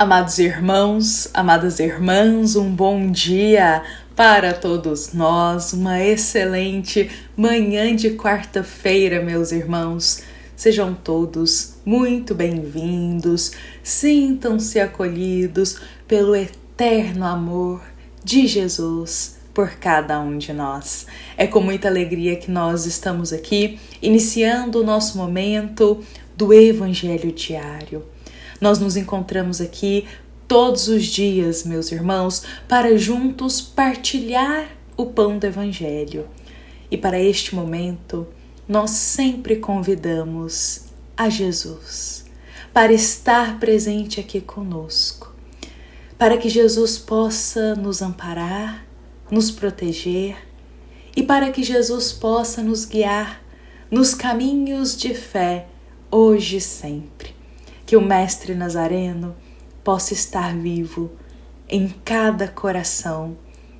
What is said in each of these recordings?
Amados irmãos, amadas irmãs, um bom dia para todos nós, uma excelente manhã de quarta-feira, meus irmãos. Sejam todos muito bem-vindos, sintam-se acolhidos pelo eterno amor de Jesus por cada um de nós. É com muita alegria que nós estamos aqui, iniciando o nosso momento do Evangelho Diário. Nós nos encontramos aqui todos os dias, meus irmãos, para juntos partilhar o pão do Evangelho. E para este momento, nós sempre convidamos a Jesus para estar presente aqui conosco, para que Jesus possa nos amparar, nos proteger e para que Jesus possa nos guiar nos caminhos de fé, hoje e sempre. Que o Mestre Nazareno possa estar vivo em cada coração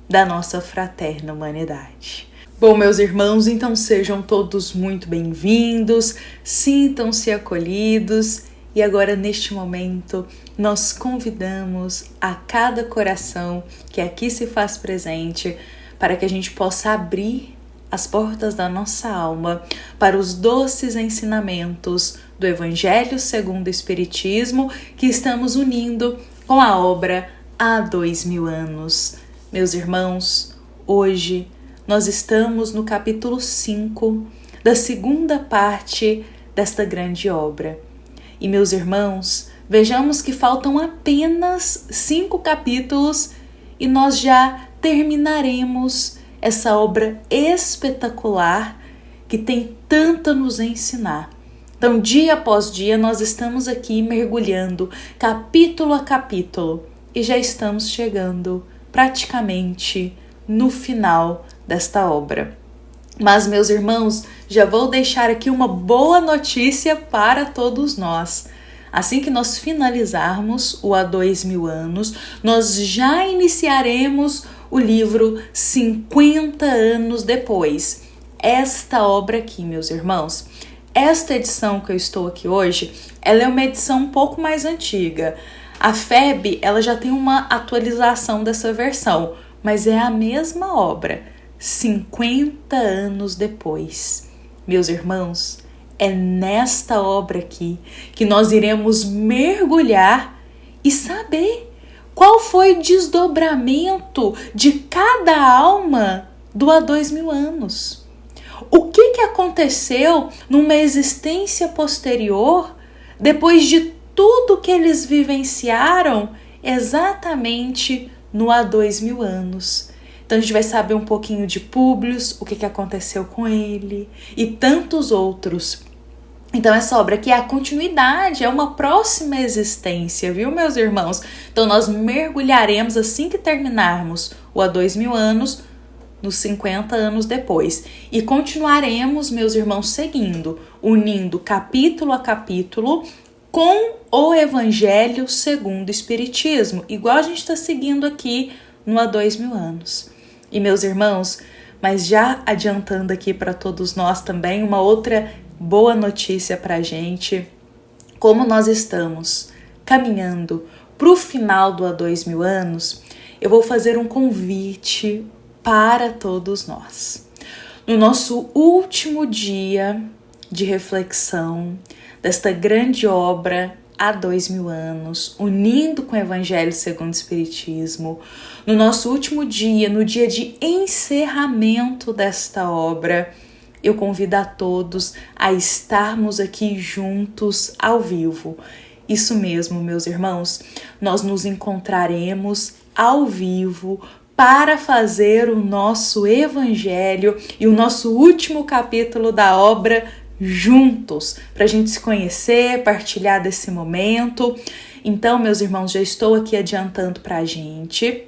da nossa fraterna humanidade. Bom, meus irmãos, então sejam todos muito bem-vindos, sintam-se acolhidos e agora neste momento nós convidamos a cada coração que aqui se faz presente para que a gente possa abrir as portas da nossa alma para os doces ensinamentos do Evangelho segundo o Espiritismo que estamos unindo com a obra Há 2000 anos. Meus irmãos, hoje nós estamos no capítulo 5 da segunda parte desta grande obra. E meus irmãos, vejamos que faltam apenas 5 capítulos e nós já terminaremos essa obra espetacular que tem tanto a nos ensinar. Então, dia após dia, nós estamos aqui mergulhando capítulo a capítulo e já estamos chegando praticamente no final desta obra. Mas, meus irmãos, já vou deixar aqui uma boa notícia para todos nós. Assim que nós finalizarmos o Há 2000 anos, nós já iniciaremos o livro 50 anos depois. Esta obra aqui, meus irmãos, esta edição que eu estou aqui hoje, ela é uma edição um pouco mais antiga. A FEB, ela já tem uma atualização dessa versão, mas é a mesma obra, 50 anos depois. Meus irmãos, é nesta obra aqui que nós iremos mergulhar e saber qual foi o desdobramento de cada alma do Há 2000 anos. O que aconteceu numa existência posterior, depois de tudo que eles vivenciaram exatamente no Há 2000 anos. Então a gente vai saber um pouquinho de Públio, o que aconteceu com ele e tantos outros. Então essa obra aqui é a continuidade, é uma próxima existência, viu, meus irmãos? Então nós mergulharemos assim que terminarmos o Há 2000 anos, nos 50 anos depois. E continuaremos, meus irmãos, seguindo, unindo capítulo a capítulo com o Evangelho segundo o Espiritismo, igual a gente está seguindo aqui no Há 2000 anos. E, meus irmãos, mas já adiantando aqui para todos nós também, uma outra boa notícia para a gente, como nós estamos caminhando para o final do Há 2000 anos, eu vou fazer um convite para todos nós. No nosso último dia de reflexão desta grande obra Há 2000 anos, unindo com o Evangelho segundo o Espiritismo, no nosso último dia, no dia de encerramento desta obra, eu convido a todos a estarmos aqui juntos ao vivo. Isso mesmo, meus irmãos, nós nos encontraremos ao vivo para fazer o nosso Evangelho e o nosso último capítulo da obra juntos, para a gente se conhecer, partilhar desse momento. Então, meus irmãos, já estou aqui adiantando para a gente.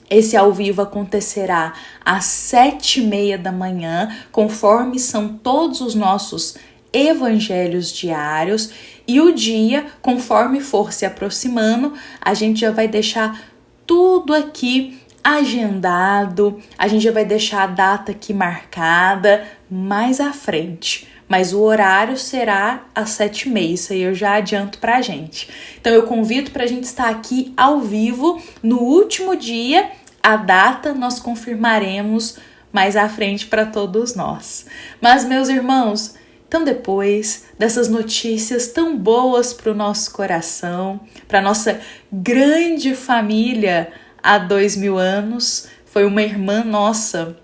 Esse ao vivo acontecerá às 7h30 da manhã, conforme são todos os nossos evangelhos diários. E o dia, conforme for se aproximando, a gente já vai deixar tudo aqui agendado, a gente já vai deixar a data aqui marcada mais à frente. mas o horário será às 7h30, isso aí eu já adianto pra gente. Então eu convido pra gente estar aqui ao vivo no último dia, a data nós confirmaremos mais à frente para todos nós. Mas meus irmãos, então depois dessas notícias tão boas para o nosso coração, para nossa grande família há 2000 anos, foi uma irmã nossa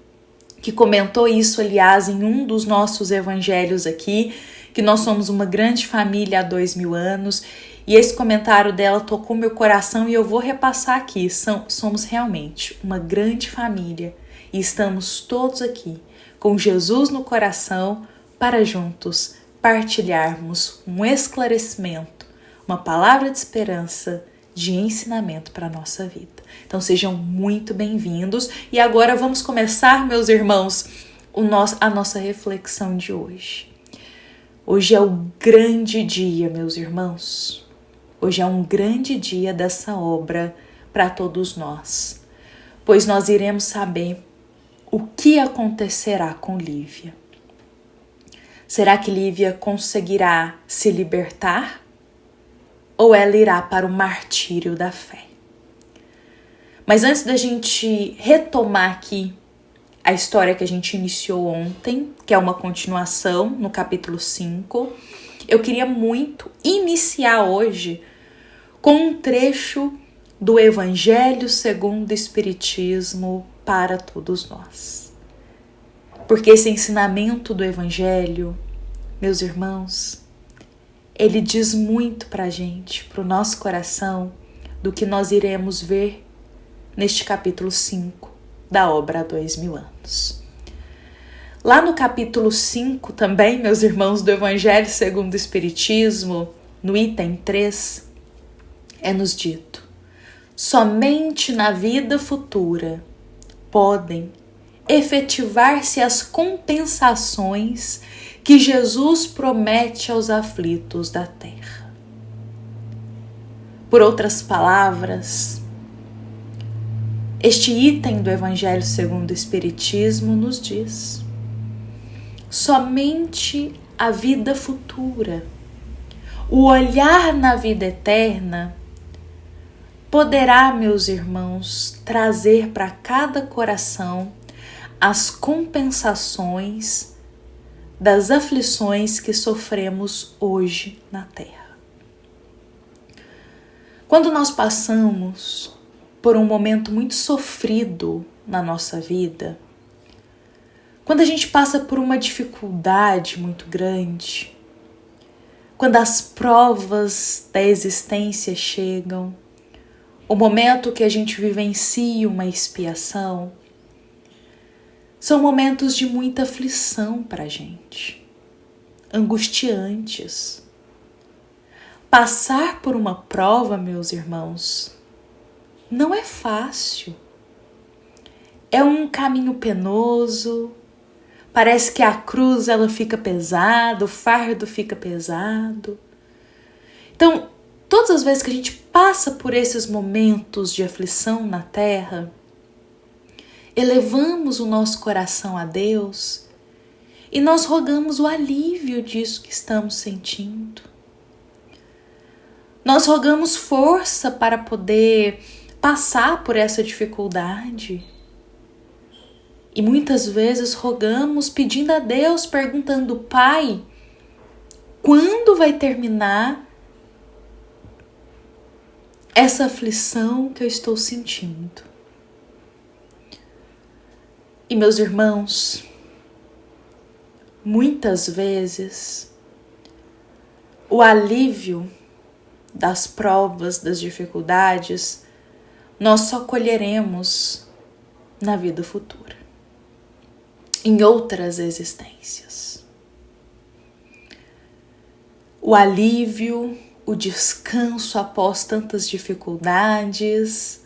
que comentou isso, aliás, em um dos nossos evangelhos aqui, que nós somos uma grande família há 2000 anos, e esse comentário dela tocou meu coração e eu vou repassar aqui. Somos realmente uma grande família e estamos todos aqui com Jesus no coração para juntos partilharmos um esclarecimento, uma palavra de esperança, de ensinamento para a nossa vida. Então sejam muito bem-vindos e agora vamos começar, meus irmãos, a nossa reflexão de hoje. Hoje é o grande dia, meus irmãos. Hoje é um grande dia dessa obra para todos nós, pois nós iremos saber o que acontecerá com Lívia. Será que Lívia conseguirá se libertar? Ou ela irá para o martírio da fé? Mas antes da gente retomar aqui a história que a gente iniciou ontem, que é uma continuação no capítulo 5, eu queria muito iniciar hoje com um trecho do Evangelho segundo o Espiritismo para todos nós. Porque esse ensinamento do Evangelho, meus irmãos, ele diz muito pra gente, pro nosso coração, do que nós iremos ver neste capítulo 5 da obra há 2000 anos. Lá no capítulo 5 também, meus irmãos, do Evangelho segundo o Espiritismo, no item 3, é-nos dito: somente na vida futura podem efetivar-se as compensações que Jesus promete aos aflitos da terra. Por outras palavras, este item do Evangelho segundo o Espiritismo nos diz: somente a vida futura, o olhar na vida eterna, poderá, meus irmãos, trazer para cada coração as compensações das aflições que sofremos hoje na Terra. Quando nós passamos por um momento muito sofrido na nossa vida, quando a gente passa por uma dificuldade muito grande, quando as provas da existência chegam, o momento que a gente vivencia uma expiação, são momentos de muita aflição para a gente, angustiantes. Passar por uma prova, meus irmãos, não é fácil. É um caminho penoso, parece que a cruz ela fica pesada, o fardo fica pesado. Então, todas as vezes que a gente passa por esses momentos de aflição na terra, elevamos o nosso coração a Deus e nós rogamos o alívio disso que estamos sentindo. Nós rogamos força para poder passar por essa dificuldade. E muitas vezes rogamos pedindo a Deus, perguntando: Pai, quando vai terminar essa aflição que eu estou sentindo? E meus irmãos, muitas vezes o alívio das provas, das dificuldades, nós só colheremos na vida futura, em outras existências. O alívio, o descanso após tantas dificuldades,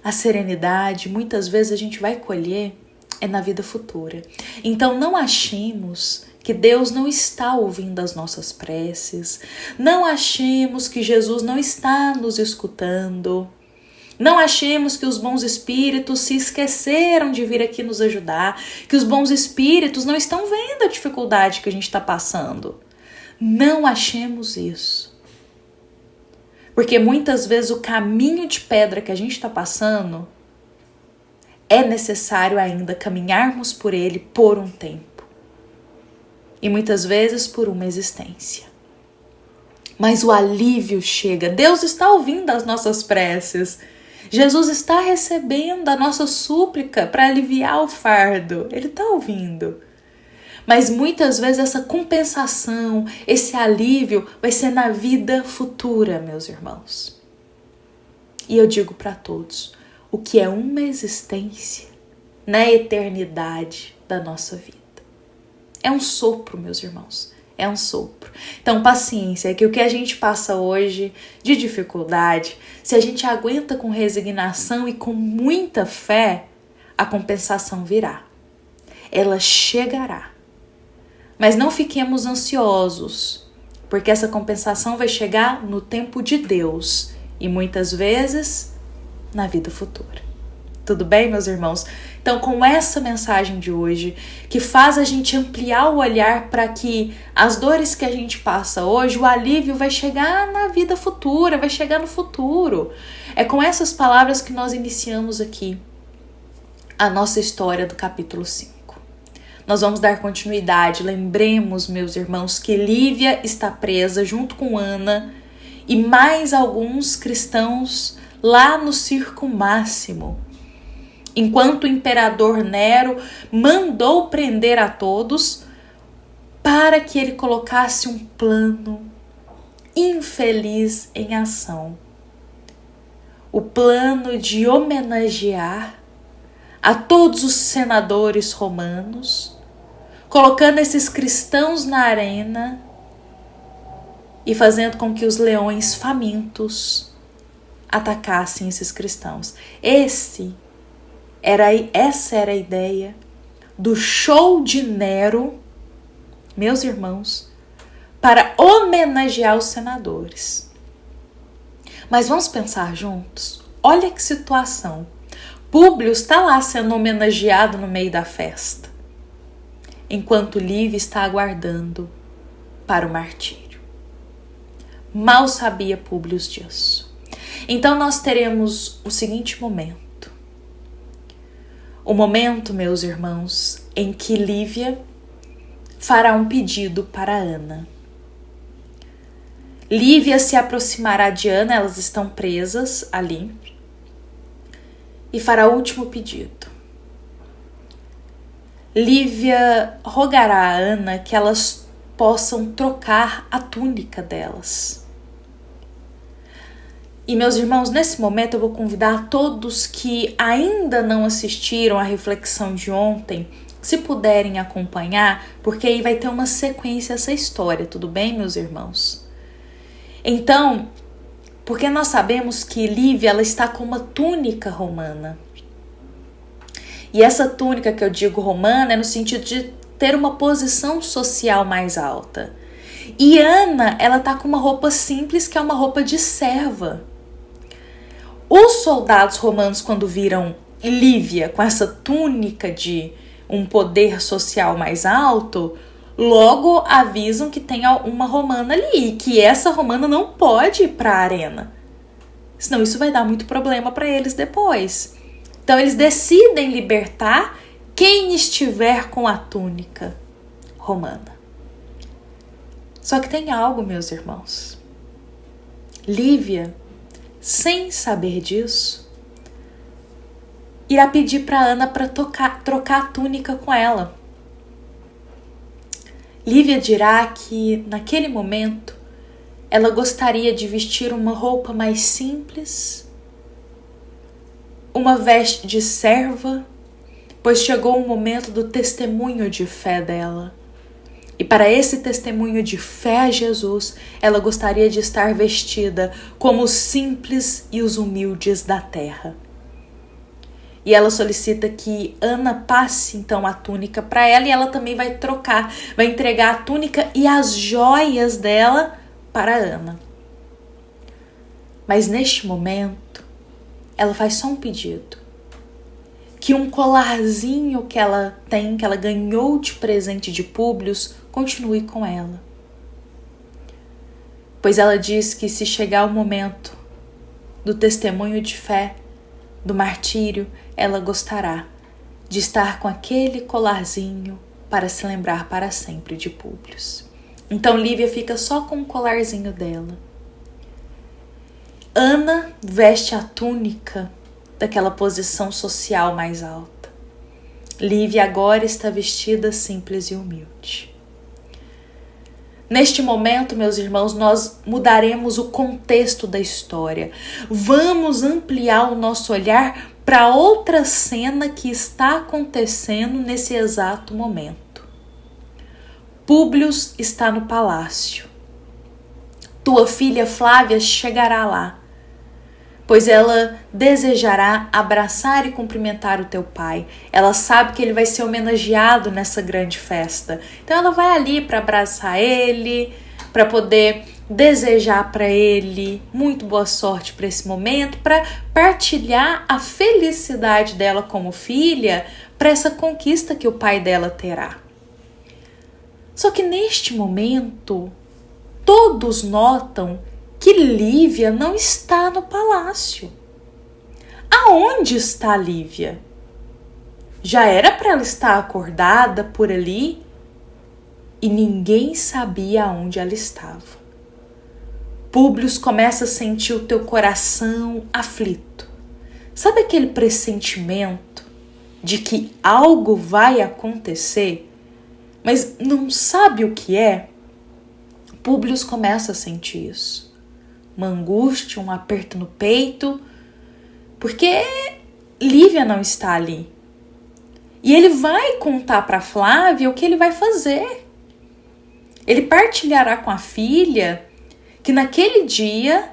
a serenidade, muitas vezes a gente vai colher na vida futura. Então não achemos que Deus não está ouvindo as nossas preces, não achemos que Jesus não está nos escutando. Não achemos que os bons espíritos se esqueceram de vir aqui nos ajudar, que os bons espíritos não estão vendo a dificuldade que a gente está passando. Não achemos isso. Porque muitas vezes o caminho de pedra que a gente está passando é necessário ainda caminharmos por ele por um tempo. E muitas vezes por uma existência. Mas o alívio chega. Deus está ouvindo as nossas preces. Jesus está recebendo a nossa súplica para aliviar o fardo. Ele está ouvindo. Mas muitas vezes essa compensação, esse alívio vai ser na vida futura, meus irmãos. E eu digo para todos, o que é uma existência na eternidade da nossa vida? É um sopro, meus irmãos. É um sopro. Então, paciência, que o que a gente passa hoje de dificuldade, se a gente aguenta com resignação e com muita fé, a compensação virá. Ela chegará. Mas não fiquemos ansiosos, porque essa compensação vai chegar no tempo de Deus e muitas vezes na vida futura. Tudo bem, meus irmãos? Então, com essa mensagem de hoje, que faz a gente ampliar o olhar para que as dores que a gente passa hoje, o alívio vai chegar na vida futura, vai chegar no futuro. É com essas palavras que nós iniciamos aqui a nossa história do capítulo 5. Nós vamos dar continuidade. Lembremos, meus irmãos, que Lívia está presa junto com Ana e mais alguns cristãos lá no Circo Máximo. Enquanto o imperador Nero mandou prender a todos para que ele colocasse um plano infeliz em ação. O plano de homenagear a todos os senadores romanos, colocando esses cristãos na arena e fazendo com que os leões famintos atacassem esses cristãos. Essa era a ideia do show de Nero, meus irmãos, para homenagear os senadores. Mas vamos pensar juntos? Olha que situação. Públio está lá sendo homenageado no meio da festa, enquanto Lívia está aguardando para o martírio. Mal sabia Públio disso. Então nós teremos o seguinte momento. O momento, meus irmãos, em que Lívia fará um pedido para Ana. Lívia se aproximará de Ana, elas estão presas ali, e fará o último pedido. Lívia rogará a Ana que elas possam trocar a túnica delas. E, meus irmãos, nesse momento eu vou convidar todos que ainda não assistiram a reflexão de ontem, se puderem acompanhar, porque aí vai ter uma sequência essa história, tudo bem, meus irmãos? Então, porque nós sabemos que Lívia ela está com uma túnica romana. E essa túnica que eu digo romana é no sentido de ter uma posição social mais alta. E Ana, ela está com uma roupa simples, que é uma roupa de serva. Os soldados romanos, quando viram Lívia com essa túnica de um poder social mais alto, logo avisam que tem uma romana ali, que essa romana não pode ir para a arena. Senão isso vai dar muito problema para eles depois. Então eles decidem libertar quem estiver com a túnica romana. Só que tem algo, meus irmãos. Lívia, sem saber disso, irá pedir para Ana para trocar a túnica com ela. Lívia dirá que, naquele momento, ela gostaria de vestir uma roupa mais simples, uma veste de serva, pois chegou o momento do testemunho de fé dela. E para esse testemunho de fé a Jesus, ela gostaria de estar vestida como os simples e os humildes da terra. E ela solicita que Ana passe então a túnica para ela, e ela também vai trocar, vai entregar a túnica e as joias dela para Ana. Mas neste momento, ela faz só um pedido. Que um colarzinho que ela tem, que ela ganhou de presente de Públio, continue com ela. Pois ela diz que se chegar o momento do testemunho de fé, do martírio, ela gostará de estar com aquele colarzinho para se lembrar para sempre de Públio. Então Lívia fica só com o colarzinho dela. Ana veste a túnica daquela posição social mais alta. Lívia agora está vestida simples e humilde. Neste momento, meus irmãos, nós mudaremos o contexto da história. Vamos ampliar o nosso olhar para outra cena que está acontecendo nesse exato momento. Públio está no palácio. Tua filha Flávia chegará lá, pois ela desejará abraçar e cumprimentar o teu pai. Ela sabe que ele vai ser homenageado nessa grande festa. Então ela vai ali para abraçar ele, para poder desejar para ele muito boa sorte para esse momento, para partilhar a felicidade dela como filha para essa conquista que o pai dela terá. Só que neste momento, todos notam que Lívia não está no palácio. Aonde está Lívia? Já era para ela estar acordada por ali e ninguém sabia aonde ela estava. Públio começa a sentir o teu coração aflito. Sabe aquele pressentimento de que algo vai acontecer, mas não sabe o que é? Públio começa a sentir isso. Uma angústia, um aperto no peito, porque Lívia não está ali. E ele vai contar para Flávia o que ele vai fazer. Ele partilhará com a filha que naquele dia,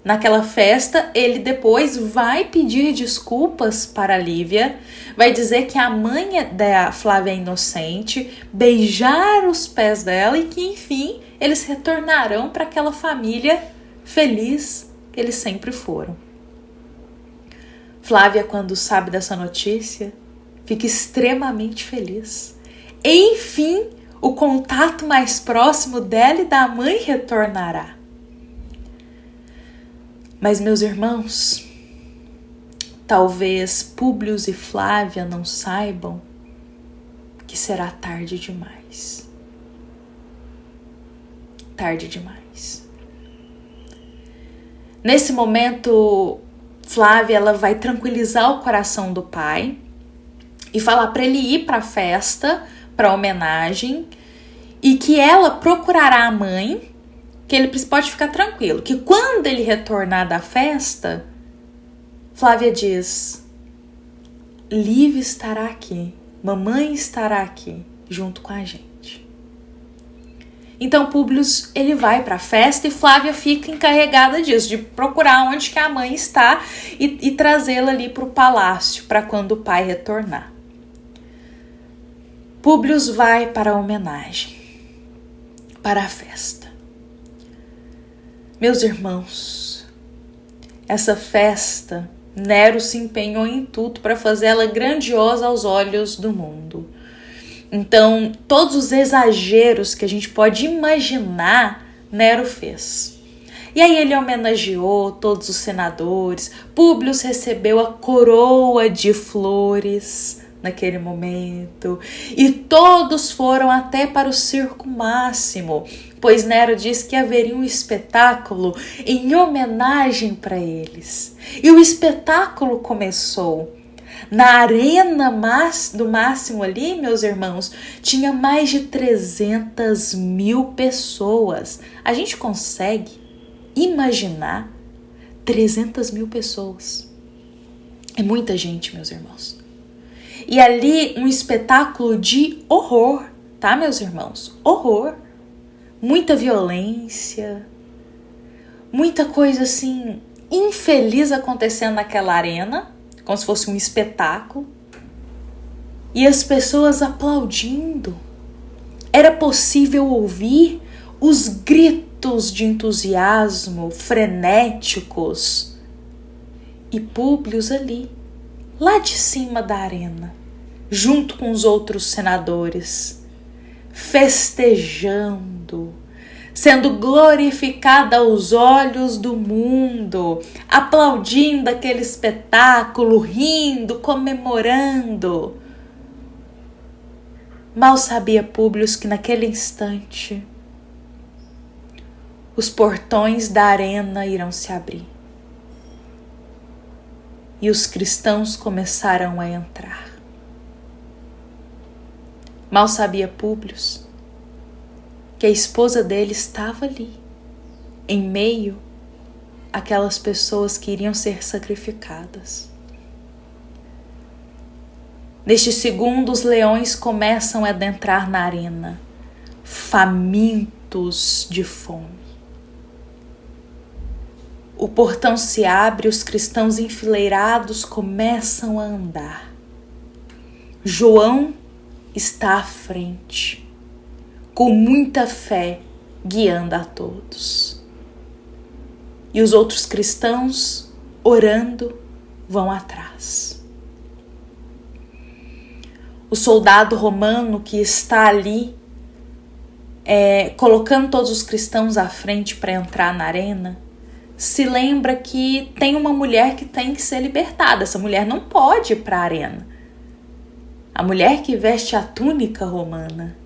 naquela festa, ele depois vai pedir desculpas para Lívia, vai dizer que a mãe da Flávia é inocente, beijar os pés dela e que, enfim, eles retornarão para aquela família feliz que eles sempre foram. Flávia, quando sabe dessa notícia, fica extremamente feliz. Enfim, o contato mais próximo dela e da mãe retornará. Mas, meus irmãos, talvez Públio e Flávia não saibam que será tarde demais. Tarde demais. Nesse momento, Flávia ela vai tranquilizar o coração do pai e falar para ele ir para a festa, para a homenagem, e que ela procurará a mãe, que ele pode ficar tranquilo, que quando ele retornar da festa, Flávia diz: Lívia estará aqui, mamãe estará aqui junto com a gente. Então Públio ele vai para a festa e Flávia fica encarregada disso, de procurar onde que a mãe está e trazê-la ali para o palácio, para quando o pai retornar. Públio vai para a homenagem, para a festa. Meus irmãos, essa festa, Nero se empenhou em tudo para fazê-la grandiosa aos olhos do mundo. Então, todos os exageros que a gente pode imaginar, Nero fez. E aí ele homenageou todos os senadores, Públio recebeu a coroa de flores naquele momento, e todos foram até para o circo máximo, pois Nero disse que haveria um espetáculo em homenagem para eles. E o espetáculo começou. Na arena do máximo ali, meus irmãos, tinha mais de 300.000 pessoas. A gente consegue imaginar 300.000 pessoas? É muita gente, meus irmãos. E ali um espetáculo de horror, tá, meus irmãos? Horror. Muita violência, muita coisa assim infeliz acontecendo naquela arena, como se fosse um espetáculo, e as pessoas aplaudindo. Era possível ouvir os gritos de entusiasmo frenéticos e Públio ali, lá de cima da arena, junto com os outros senadores, festejando, sendo glorificada aos olhos do mundo, aplaudindo aquele espetáculo, rindo, comemorando. Mal sabia Públio que naquele instante os portões da arena irão se abrir e os cristãos começarão a entrar. Mal sabia Públio que a esposa dele estava ali, em meio àquelas pessoas que iriam ser sacrificadas. Neste segundo, os leões começam a adentrar na arena, famintos de fome. O portão se abre e os cristãos enfileirados começam a andar. João está à frente, com muita fé, guiando a todos. E os outros cristãos, orando, vão atrás. O soldado romano que está ali, colocando todos os cristãos à frente para entrar na arena, se lembra que tem uma mulher que tem que ser libertada. Essa mulher não pode ir para a arena. A mulher que veste a túnica romana.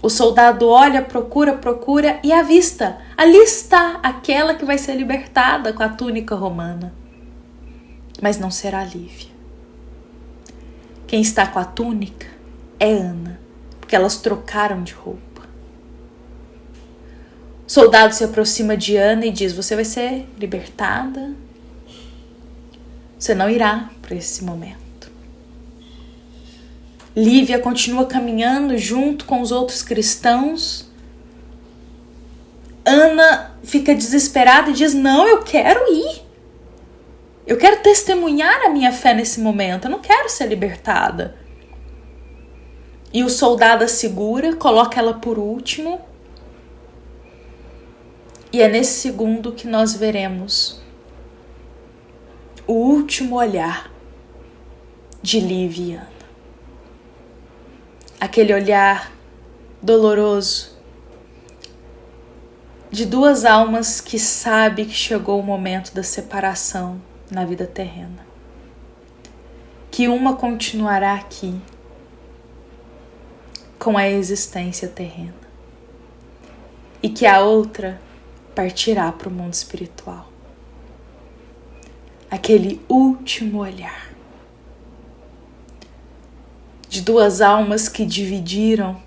O soldado olha, procura e avista. Ali está aquela que vai ser libertada com a túnica romana. Mas não será Lívia. Quem está com a túnica é Ana, porque elas trocaram de roupa. O soldado se aproxima de Ana e diz: você vai ser libertada. Você não irá para esse momento. Lívia continua caminhando junto com os outros cristãos. Ana fica desesperada e diz: não, eu quero ir. Eu quero testemunhar a minha fé nesse momento. Eu não quero ser libertada. E o soldado a segura, coloca ela por último. E é nesse segundo que nós veremos o último olhar de Lívia e Ana. Aquele olhar doloroso de duas almas que sabem que chegou o momento da separação na vida terrena. Que uma continuará aqui com a existência terrena e que a outra partirá para o mundo espiritual. Aquele último olhar de duas almas que dividiram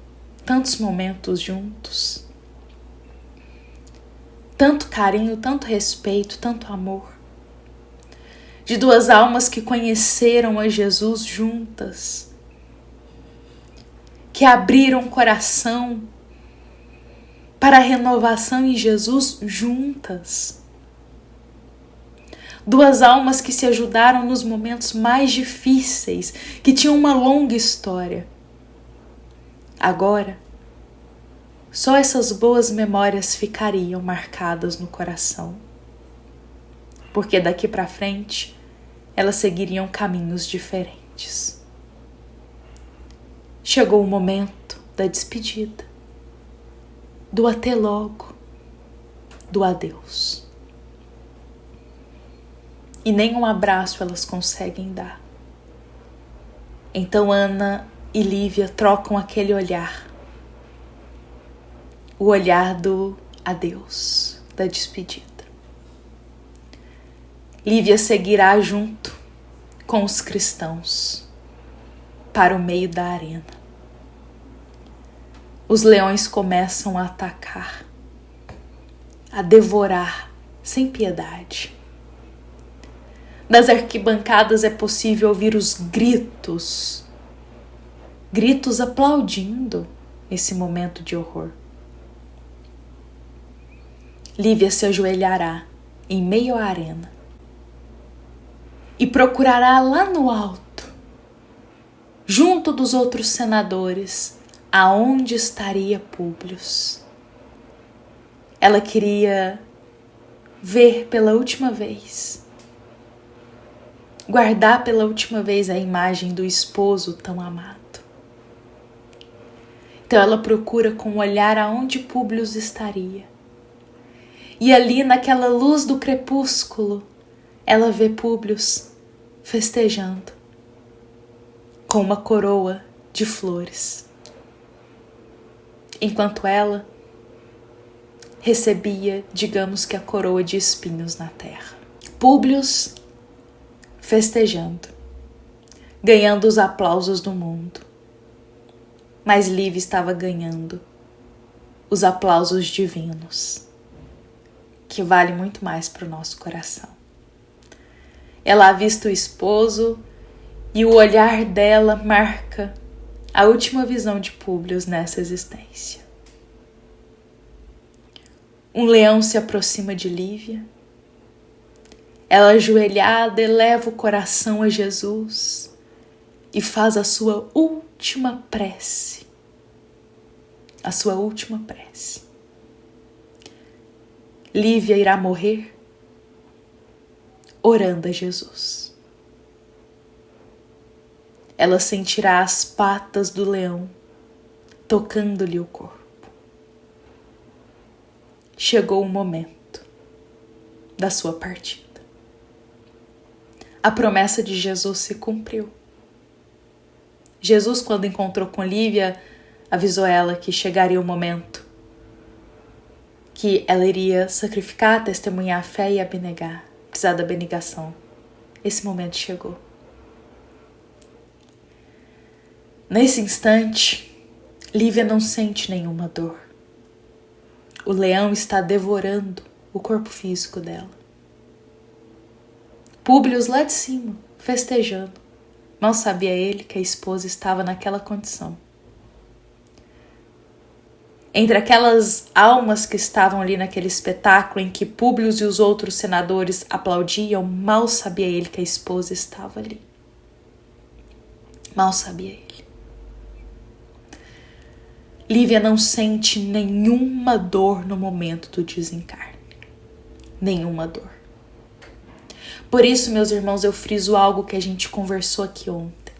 tantos momentos juntos, tanto carinho, tanto respeito, tanto amor, de duas almas que conheceram a Jesus juntas, que abriram o coração para a renovação em Jesus juntas. Duas almas que se ajudaram nos momentos mais difíceis, que tinham uma longa história. Agora, só essas boas memórias ficariam marcadas no coração, porque daqui para frente elas seguiriam caminhos diferentes. Chegou o momento da despedida, do até logo, do adeus. E nem um abraço elas conseguem dar. Então Ana e Lívia trocam aquele olhar, o olhar do adeus, da despedida. Lívia seguirá junto com os cristãos para o meio da arena. Os leões começam a atacar, a devorar sem piedade. Das arquibancadas é possível ouvir os gritos aplaudindo esse momento de horror. Lívia se ajoelhará em meio à arena e procurará lá no alto, junto dos outros senadores, aonde estaria Públio. Ela queria ver pela última vez guardar pela última vez a imagem do esposo tão amado. Então ela procura com o olhar aonde Públio estaria. E ali naquela luz do crepúsculo, ela vê Públio festejando com uma coroa de flores, enquanto ela recebia, digamos que a coroa de espinhos na terra. Públio festejando, ganhando os aplausos do mundo. Mas Lívia estava ganhando os aplausos divinos, que vale muito mais para o nosso coração. Ela avista o esposo e o olhar dela marca a última visão de Públio nessa existência. Um leão se aproxima de Lívia. Ela, ajoelhada, eleva o coração a Jesus e faz a sua última prece. A sua última prece. Lívia irá morrer orando a Jesus. Ela sentirá as patas do leão tocando-lhe o corpo. Chegou o momento da sua partida. A promessa de Jesus se cumpriu. Jesus, quando encontrou com Lívia, avisou ela que chegaria o momento que ela iria sacrificar, testemunhar a fé e abnegar, precisar da abnegação. Esse momento chegou. Nesse instante, Lívia não sente nenhuma dor. O leão está devorando o corpo físico dela. Públio lá de cima, festejando. Mal sabia ele que a esposa estava naquela condição. Entre aquelas almas que estavam ali naquele espetáculo em que Públio e os outros senadores aplaudiam, mal sabia ele que a esposa estava ali. Mal sabia ele. Lívia não sente nenhuma dor no momento do desencarne. Nenhuma dor. Por isso, meus irmãos, eu friso algo que a gente conversou aqui ontem.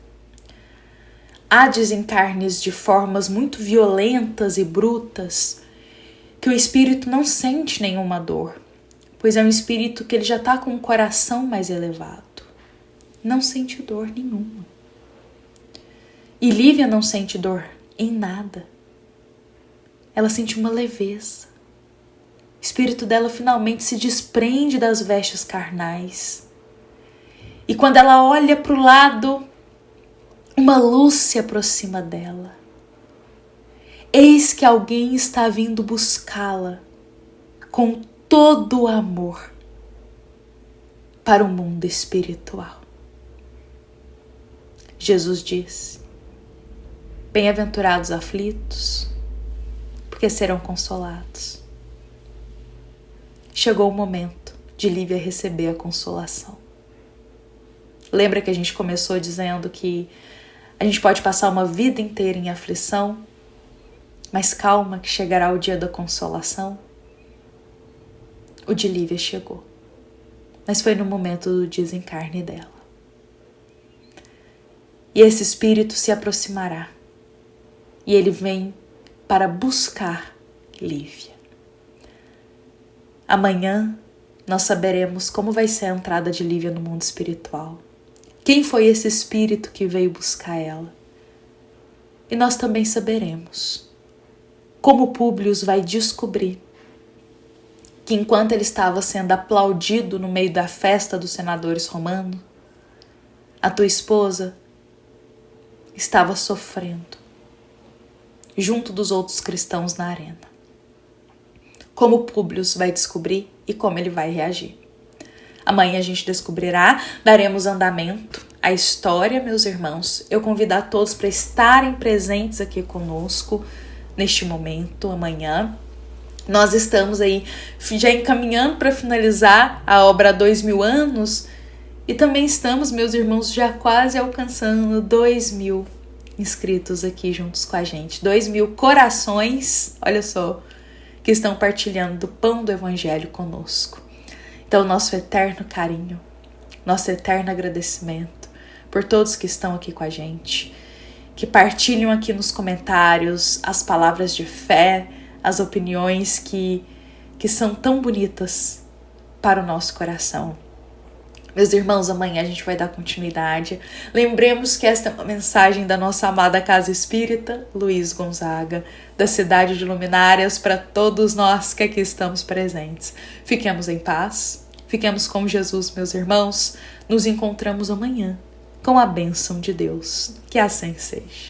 Há desencarnes de formas muito violentas e brutas que o espírito não sente nenhuma dor, pois é um espírito que ele já está com o coração mais elevado. Não sente dor nenhuma. E Lívia não sente dor em nada. Ela sente uma leveza. O espírito dela finalmente se desprende das vestes carnais. E quando ela olha para o lado, uma luz se aproxima dela. Eis que alguém está vindo buscá-la com todo o amor para o mundo espiritual. Jesus disse: bem-aventurados aflitos, porque serão consolados. Chegou o momento de Lívia receber a consolação. Lembra que a gente começou dizendo que a gente pode passar uma vida inteira em aflição, mas calma que chegará o dia da consolação? O de Lívia chegou, mas foi no momento do desencarne dela. E esse espírito se aproximará, e ele vem para buscar Lívia. Amanhã nós saberemos como vai ser a entrada de Lívia no mundo espiritual. Quem foi esse espírito que veio buscar ela? E nós também saberemos como Públio vai descobrir que enquanto ele estava sendo aplaudido no meio da festa dos senadores romanos, a tua esposa estava sofrendo junto dos outros cristãos na arena. Como Públio vai descobrir e como ele vai reagir. Amanhã a gente descobrirá, daremos andamento à história, meus irmãos. Eu convido a todos para estarem presentes aqui conosco neste momento, amanhã. Nós estamos aí já encaminhando para finalizar a obra há 2000 anos e também estamos, meus irmãos, já quase alcançando 2000 inscritos aqui juntos com a gente. 2000 corações, olha só, que estão partilhando do pão do Evangelho conosco. Então, nosso eterno carinho, nosso eterno agradecimento por todos que estão aqui com a gente, que partilham aqui nos comentários as palavras de fé, as opiniões que são tão bonitas para o nosso coração. Meus irmãos, amanhã a gente vai dar continuidade. Lembremos que esta é uma mensagem da nossa amada Casa Espírita Luiz Gonzaga, da cidade de Luminárias, para todos nós que aqui estamos presentes. Fiquemos em paz, fiquemos com Jesus, meus irmãos. Nos encontramos amanhã, com a bênção de Deus. Que assim seja.